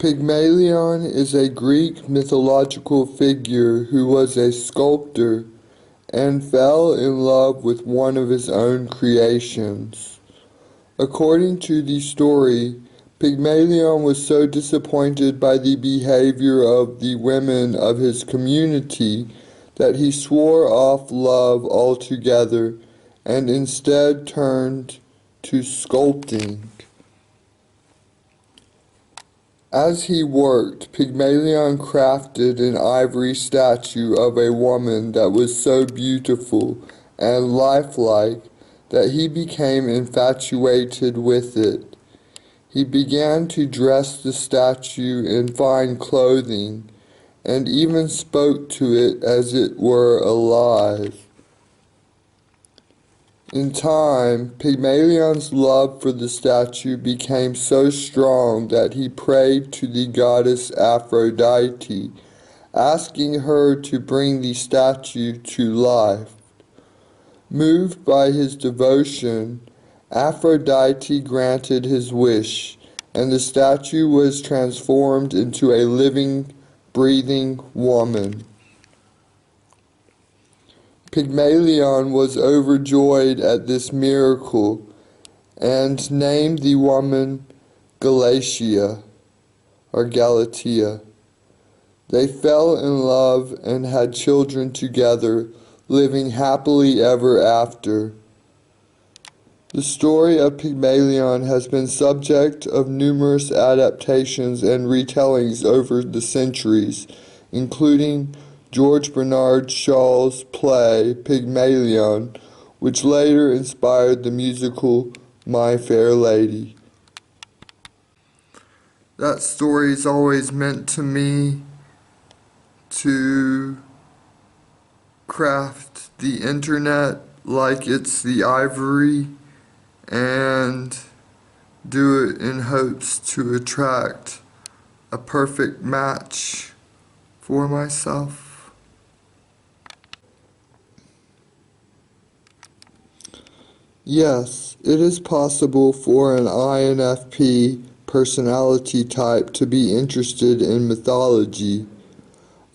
Pygmalion is a Greek mythological figure who was a sculptor and fell in love with one of his own creations. According to the story, Pygmalion was so disappointed by the behavior of the women of his community that he swore off love altogether and instead turned to sculpting. As he worked, Pygmalion crafted an ivory statue of a woman that was so beautiful and lifelike that he became infatuated with it. He began to dress the statue in fine clothing and even spoke to it as it were alive. In time, Pygmalion's love for the statue became so strong that he prayed to the goddess Aphrodite, asking her to bring the statue to life. Moved by his devotion, Aphrodite granted his wish, and the statue was transformed into a living, breathing woman. Pygmalion was overjoyed at this miracle and named the woman Galatia or Galatea. They fell in love and had children together, living happily ever after. The story of Pygmalion has been subject of numerous adaptations and retellings over the centuries, including George Bernard Shaw's play Pygmalion, which later inspired the musical My Fair Lady. That story's always meant to me to craft the internet like it's the ivory and do it in hopes to attract a perfect match for myself. Yes, it is possible for an INFP personality type to be interested in mythology.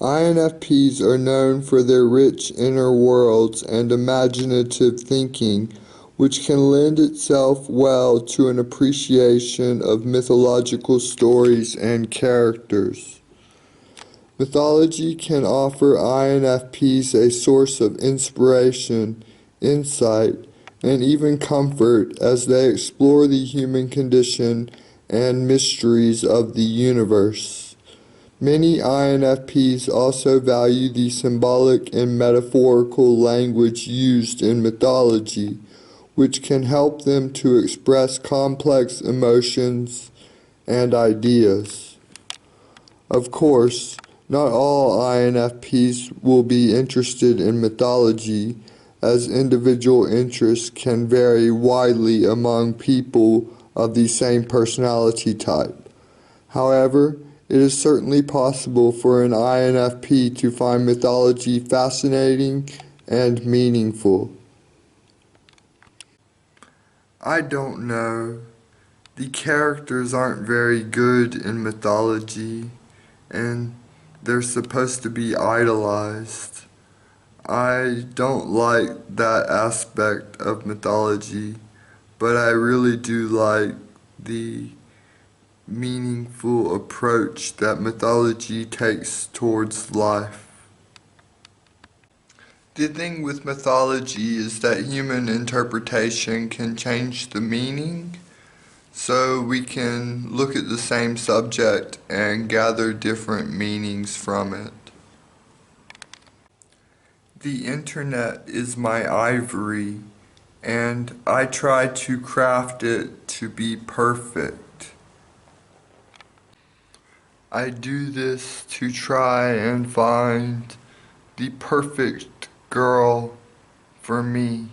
INFPs are known for their rich inner worlds and imaginative thinking, which can lend itself well to an appreciation of mythological stories and characters. Mythology can offer INFPs a source of inspiration, insight, and even comfort as they explore the human condition and mysteries of the universe. Many INFPs also value the symbolic and metaphorical language used in mythology, which can help them to express complex emotions and ideas. Of course, not all INFPs will be interested in mythology, as individual interests can vary widely among people of the same personality type. However, it is certainly possible for an INFP to find mythology fascinating and meaningful. I don't know. The characters aren't very good in mythology, and they're supposed to be idolized. I don't like that aspect of mythology, but I really do like the meaningful approach that mythology takes towards life. The thing with mythology is that human interpretation can change the meaning, so we can look at the same subject and gather different meanings from it. The internet is my ivory, and I try to craft it to be perfect. I do this to try and find the perfect girl for me.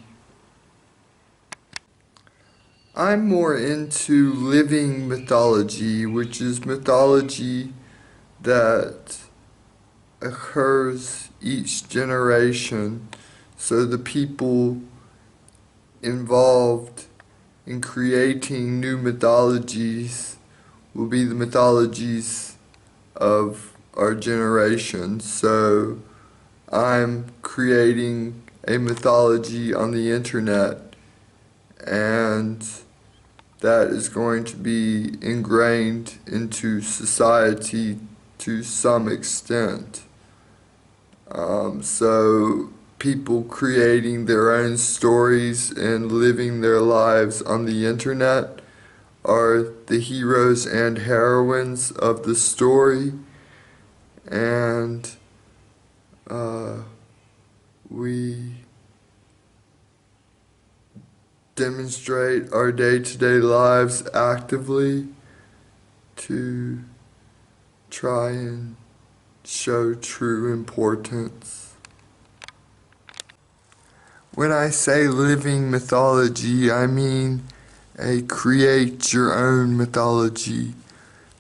I'm more into living mythology, which is mythology that occurs each generation, so the people involved in creating new mythologies will be the mythologies of our generation. So I'm creating a mythology on the internet, and that is going to be ingrained into society to some extent. So people creating their own stories and living their lives on the internet are the heroes and heroines of the story, and we demonstrate our day-to-day lives actively to try and show true importance. When I say living mythology, I mean a create your own mythology,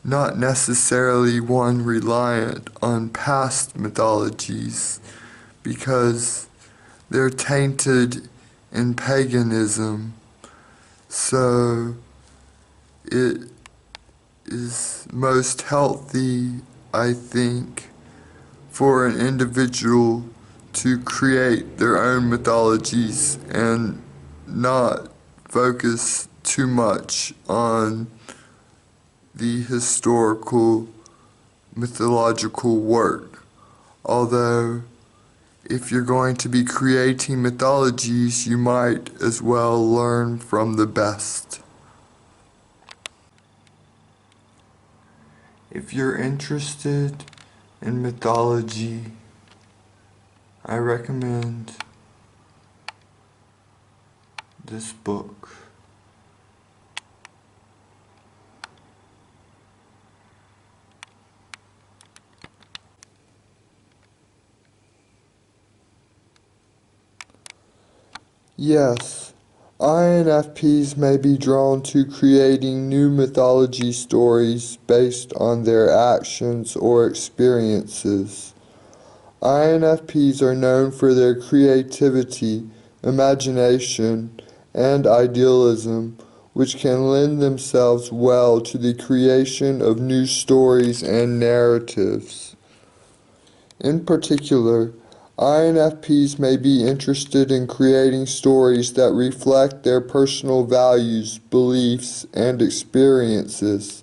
not necessarily one reliant on past mythologies, because they're tainted in paganism. So it is most healthy, I think, for an individual to create their own mythologies and not focus too much on the historical mythological work. Although, if you're going to be creating mythologies, you might as well learn from the best. If you're interested in mythology, I recommend this book. Yes, INFPs may be drawn to creating new mythology stories based on their actions or experiences. INFPs are known for their creativity, imagination, and idealism, which can lend themselves well to the creation of new stories and narratives. In particular, INFPs may be interested in creating stories that reflect their personal values, beliefs, and experiences.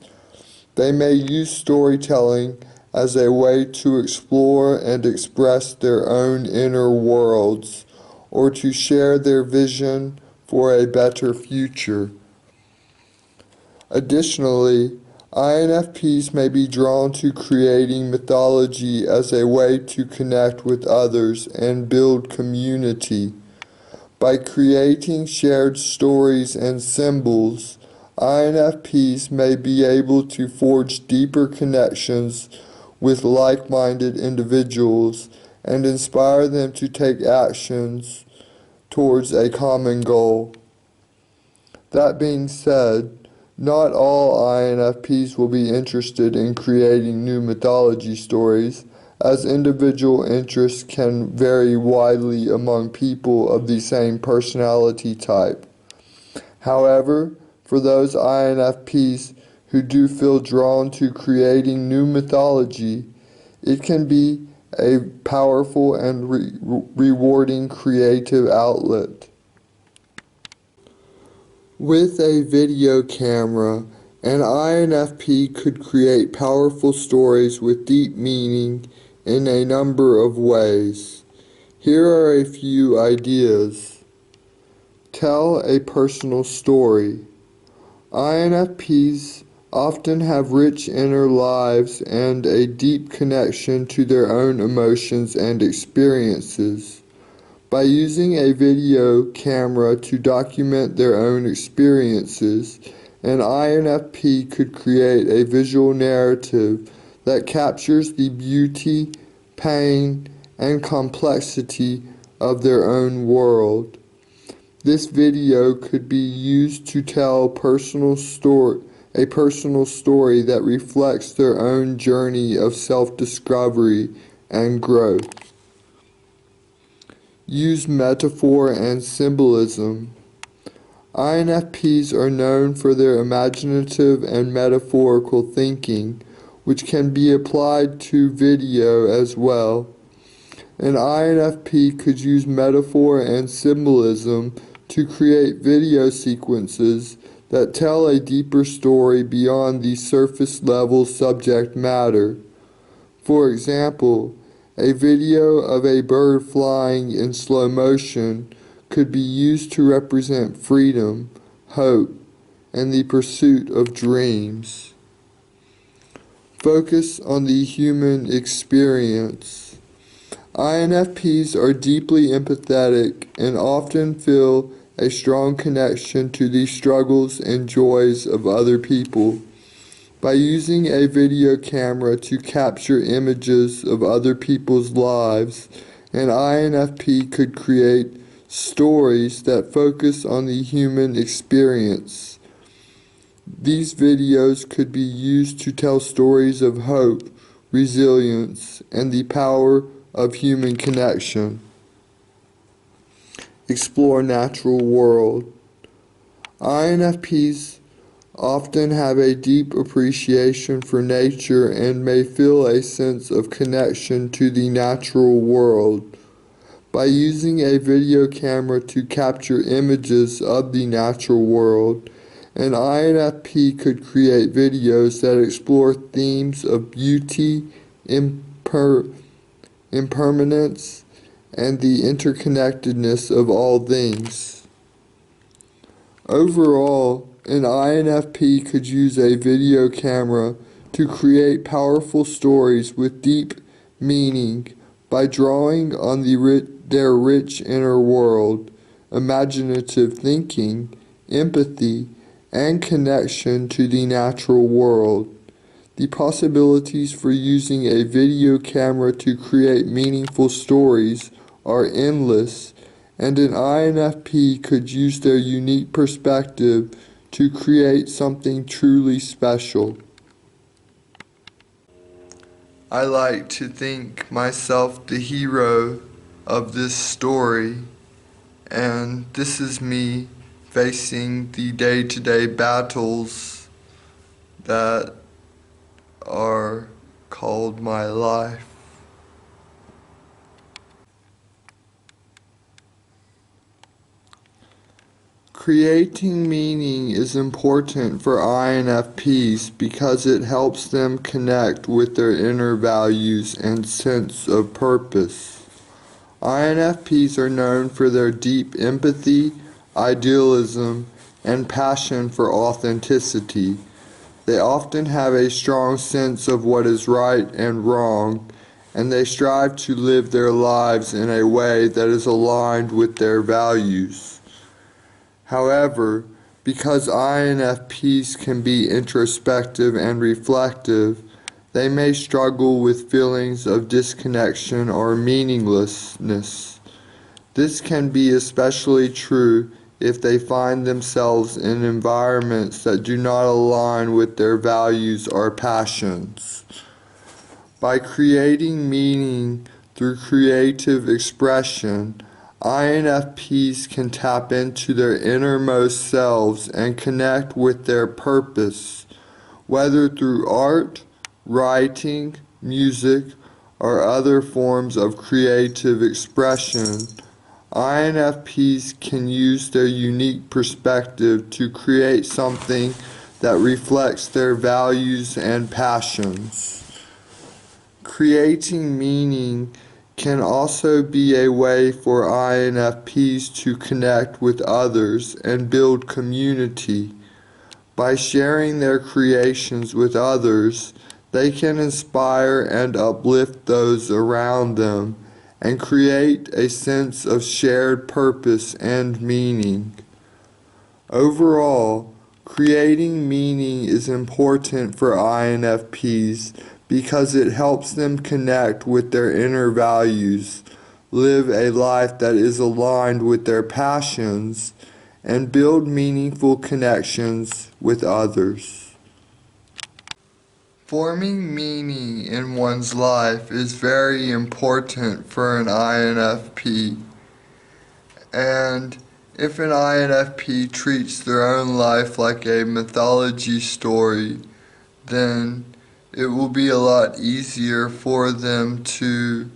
They may use storytelling as a way to explore and express their own inner worlds, or to share their vision for a better future. Additionally, INFPs may be drawn to creating mythology as a way to connect with others and build community. By creating shared stories and symbols, INFPs may be able to forge deeper connections with like-minded individuals and inspire them to take actions towards a common goal. That being said, not all INFPs will be interested in creating new mythology stories, as individual interests can vary widely among people of the same personality type. However, for those INFPs who do feel drawn to creating new mythology, it can be a powerful and rewarding creative outlet. With a video camera, an INFP could create powerful stories with deep meaning in a number of ways. Here are a few ideas. Tell a personal story. INFPs often have rich inner lives and a deep connection to their own emotions and experiences. By using a video camera to document their own experiences, an INFP could create a visual narrative that captures the beauty, pain, and complexity of their own world. This video could be used to tell a personal story that reflects their own journey of self-discovery and growth. Use metaphor and symbolism. INFPs are known for their imaginative and metaphorical thinking, which can be applied to video as well. An INFP could use metaphor and symbolism to create video sequences that tell a deeper story beyond the surface level subject matter. For example, a video of a bird flying in slow motion could be used to represent freedom, hope, and the pursuit of dreams. Focus on the human experience. INFPs are deeply empathetic and often feel a strong connection to the struggles and joys of other people. By using a video camera to capture images of other people's lives, an INFP could create stories that focus on the human experience. These videos could be used to tell stories of hope, resilience, and the power of human connection. Explore natural world. INFPs often have a deep appreciation for nature and may feel a sense of connection to the natural world. By using a video camera to capture images of the natural world, an INFP could create videos that explore themes of beauty, impermanence, and the interconnectedness of all things. Overall, an INFP could use a video camera to create powerful stories with deep meaning by drawing on their rich inner world, imaginative thinking, empathy, and connection to the natural world. The possibilities for using a video camera to create meaningful stories are endless, and an INFP could use their unique perspective to create something truly special. I like to think myself the hero of this story, and this is me facing the day-to-day battles that are called my life. Creating meaning is important for INFPs because it helps them connect with their inner values and sense of purpose. INFPs are known for their deep empathy, idealism, and passion for authenticity. They often have a strong sense of what is right and wrong, and they strive to live their lives in a way that is aligned with their values. However, because INFPs can be introspective and reflective, they may struggle with feelings of disconnection or meaninglessness. This can be especially true if they find themselves in environments that do not align with their values or passions. By creating meaning through creative expression, INFPs can tap into their innermost selves and connect with their purpose, whether through art, writing, music, or other forms of creative expression. INFPs can use their unique perspective to create something that reflects their values and passions. Creating meaning can also be a way for INFPs to connect with others and build community. By sharing their creations with others, they can inspire and uplift those around them and create a sense of shared purpose and meaning. Overall, creating meaning is important for INFPs because it helps them connect with their inner values, live a life that is aligned with their passions, and build meaningful connections with others. Forming meaning in one's life is very important for an INFP, and If an INFP treats their own life like a mythology story, then it will be a lot easier for them to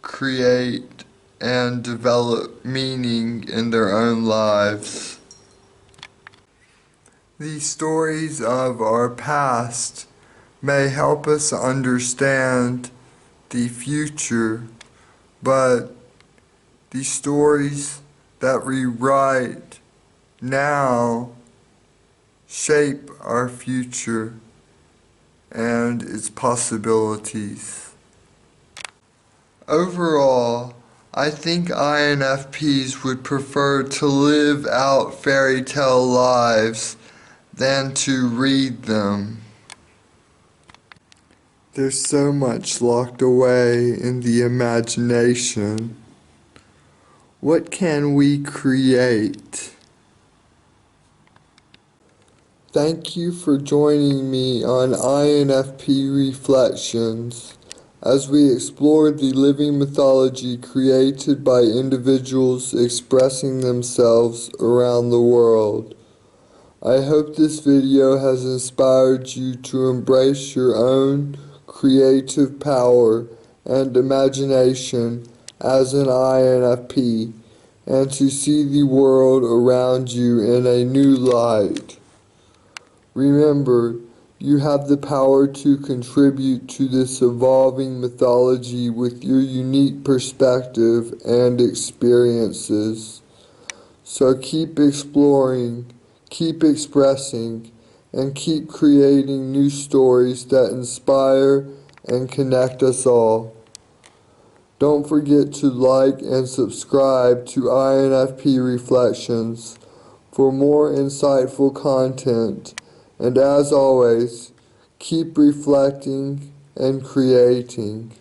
create and develop meaning in their own lives. These stories of our past may help us understand the future, but the stories that we write now shape our future and its possibilities. Overall, I think INFPs would prefer to live out fairy tale lives than to read them. There's so much locked away in the imagination. What can we create? Thank you for joining me on INFP Reflections as we explore the living mythology created by individuals expressing themselves around the world. I hope this video has inspired you to embrace your own creative power and imagination as an INFP and to see the world around you in a new light. Remember, you have the power to contribute to this evolving mythology with your unique perspective and experiences. So keep exploring, keep expressing, and keep creating new stories that inspire and connect us all. Don't forget to like and subscribe to INFP Reflections for more insightful content. And as always, keep reflecting and creating.